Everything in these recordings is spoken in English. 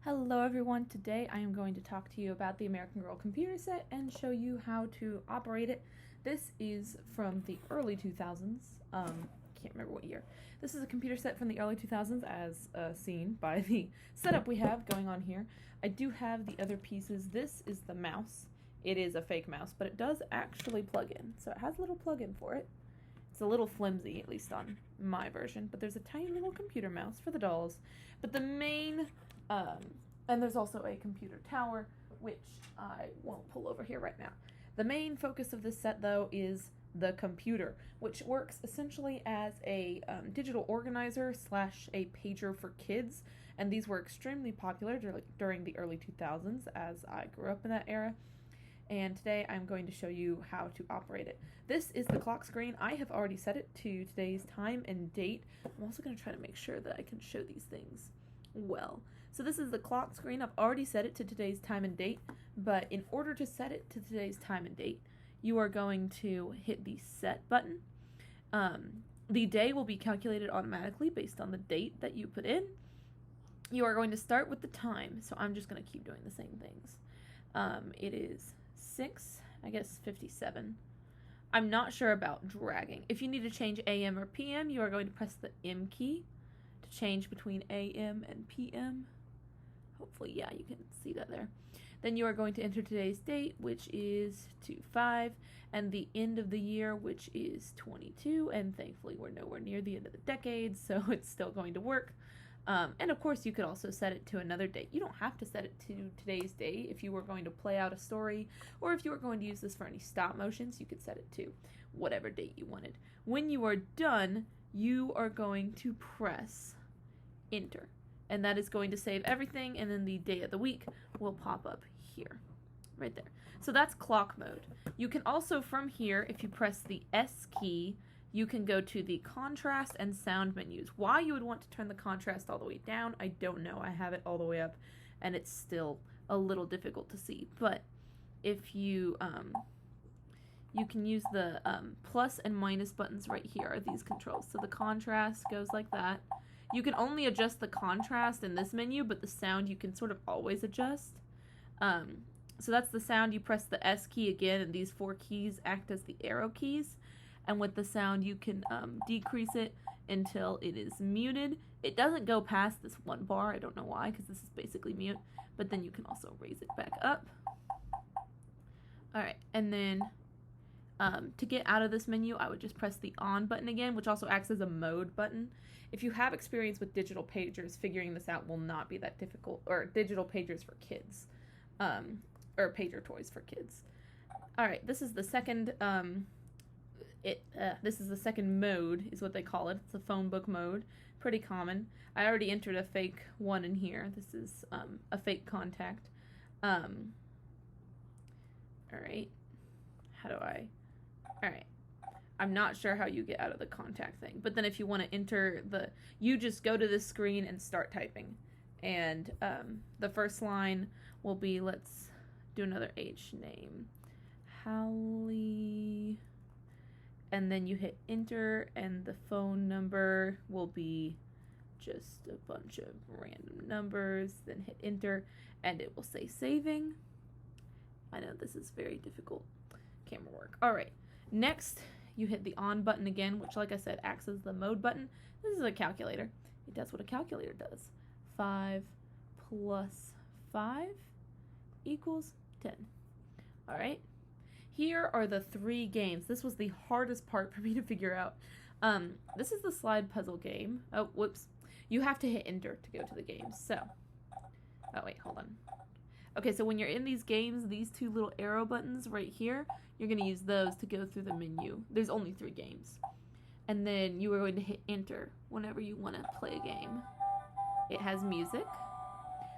Hello everyone, today I am going to talk to you about the American Girl computer set and show you how to operate it. This is from the early 2000s, can't remember what year. This is a computer set from the early 2000s as seen by the setup we have going on here. I do have the other pieces. This is the mouse. It is a fake mouse, but it does actually plug in, so it has a little plug-in for it. It's a little flimsy, at least on my version, but there's a tiny little computer mouse for the dolls. But the main and there's also a computer tower, which I won't pull over here right now. The main focus of this set, though, is the computer, which works essentially as a digital organizer / a pager for kids, and these were extremely popular during the early 2000s as I grew up in that era. And today I'm going to show you how to operate it. This is the clock screen. I have already set it to today's time and date. I'm also going to try to make sure that I can show these things well. So this is the clock screen. I've already set it to today's time and date, but in order to set it to today's time and date, you are going to hit the set button. The day will be calculated automatically based on the date that you put in. You are going to start with the time, so I'm just going to keep doing the same things. It is 6:57. I'm not sure about dragging. If you need to change AM or PM, you are going to press the M key to change between AM and PM. Hopefully, yeah, you can see that there. Then you are going to enter today's date, which is 2/5, and the end of the year, which is 22, and thankfully we're nowhere near the end of the decade, so it's still going to work. And of course, you could also set it to another date. You don't have to set it to today's date. If you were going to play out a story, or if you were going to use this for any stop motions, you could set it to whatever date you wanted. When you are done, you are going to press enter. And that is going to save everything, and then the day of the week will pop up here, right there. So that's clock mode. You can also, from here, if you press the S key, you can go to the contrast and sound menus. Why you would want to turn the contrast all the way down, I don't know. I have it all the way up, and it's still a little difficult to see. But if you, you can use the plus and minus buttons right here are these controls. So the contrast goes like that. You can only adjust the contrast in this menu, but the sound you can sort of always adjust. So that's the sound. You press the S key again, and these 4 keys act as the arrow keys. And with the sound, you can decrease it until it is muted. It doesn't go past this 1 bar. I don't know why, because this is basically mute. But then you can also raise it back up. All right, and then to get out of this menu, I would just press the on button again, which also acts as a mode button. If you have experience with digital pagers, figuring this out will not be that difficult, or digital pagers for kids, or pager toys for kids. All right, this is the second, this is the second mode, is what they call it. It's a phone book mode, pretty common. I already entered a fake one in here. This is a fake contact. All right, how do I? All right. I'm not sure how you get out of the contact thing, but then if you want to enter you just go to this screen and start typing, and the first line will be, let's do another H name, Hallie, and then you hit enter, and the phone number will be just a bunch of random numbers, then hit enter, and it will say saving. I know this is very difficult camera work. All right, next, you hit the on button again, which, like I said, acts as the mode button. This is a calculator. It does what a calculator does. 5 plus 5 equals 10. All right. Here are the 3 games. This was the hardest part for me to figure out. This is the slide puzzle game. Oh, whoops. You have to hit enter to go to the games. So, oh, wait, hold on. Okay, so when you're in these games, these 2 little arrow buttons right here, you're going to use those to go through the menu. There's only 3 games. And then you are going to hit enter whenever you want to play a game. It has music.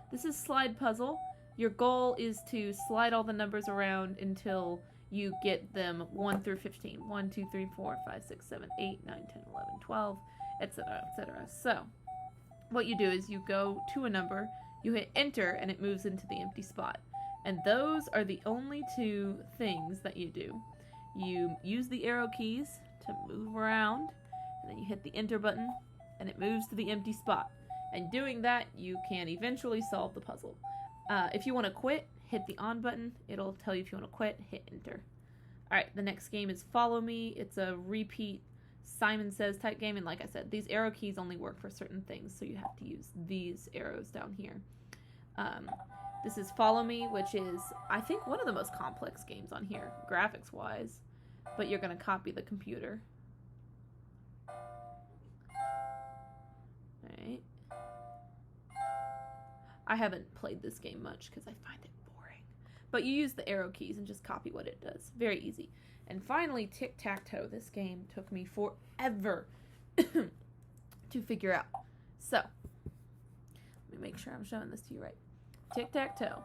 This is slide puzzle. Your goal is to slide all the numbers around until you get them 1 through 15. 1, 2, 3, 4, 5, 6, 7, 8, 9, 10, 11, 12, etc., etc. So, what you do is you go to a number, you hit enter, and it moves into the empty spot. And those are the only 2 things that you do. You use the arrow keys to move around, and then you hit the enter button, and it moves to the empty spot. And doing that, you can eventually solve the puzzle. If you want to quit, hit the on button. It'll tell you if you want to quit, hit enter. Alright, the next game is Follow Me. It's a repeat Simon Says type game, and like I said, these arrow keys only work for certain things, so you have to use these arrows down here. This is Follow Me, which is, I think, one of the most complex games on here, graphics-wise, but you're going to copy the computer. Alright. I haven't played this game much because I find it boring. But you use the arrow keys and just copy what it does. Very easy. And finally, Tic-Tac-Toe. This game took me forever to figure out. So, let me make sure I'm showing this to you right. Tic-Tac-Toe.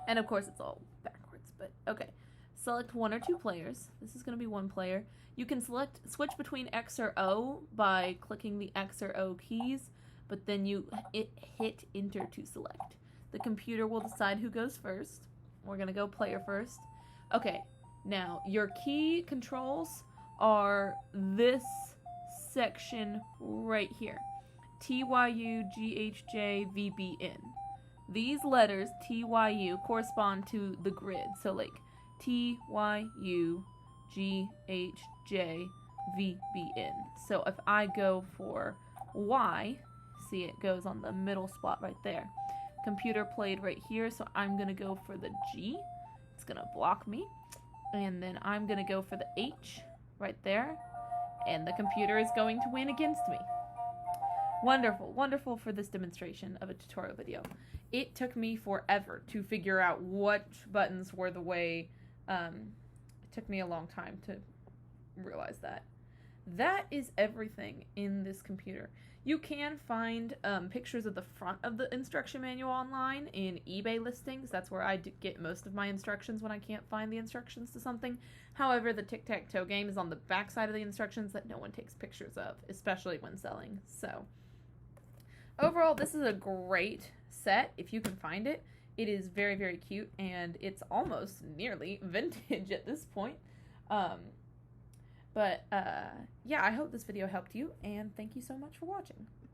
And of course, it's all backwards, but okay. Select 1 or 2 players. This is going to be 1 player. You can switch between X or O by clicking the X or O keys, but then you hit enter to select. The computer will decide who goes first. We're going to go player first. Okay, now your key controls are this section right here. TYU, GHJ, VBN. These letters, TYU, correspond to the grid. So like TYU, GHJ, VBN. So if I go for Y, see it goes on the middle spot right there. Computer played right here, so I'm going to go for the G. It's going to block me. And then I'm going to go for the H right there. And the computer is going to win against me. Wonderful, wonderful for this demonstration of a tutorial video. It took me forever to figure out which buttons were the way. It took me a long time to realize that. That is everything in this computer. You can find pictures of the front of the instruction manual online in eBay listings. That's where I get most of my instructions when I can't find the instructions to something. However, the Tic-Tac-Toe game is on the back side of the instructions that no one takes pictures of, especially when selling. So, overall, this is a great set if you can find it. It is very, very cute, and it's almost nearly vintage at this point. Yeah, I hope this video helped you, and thank you so much for watching.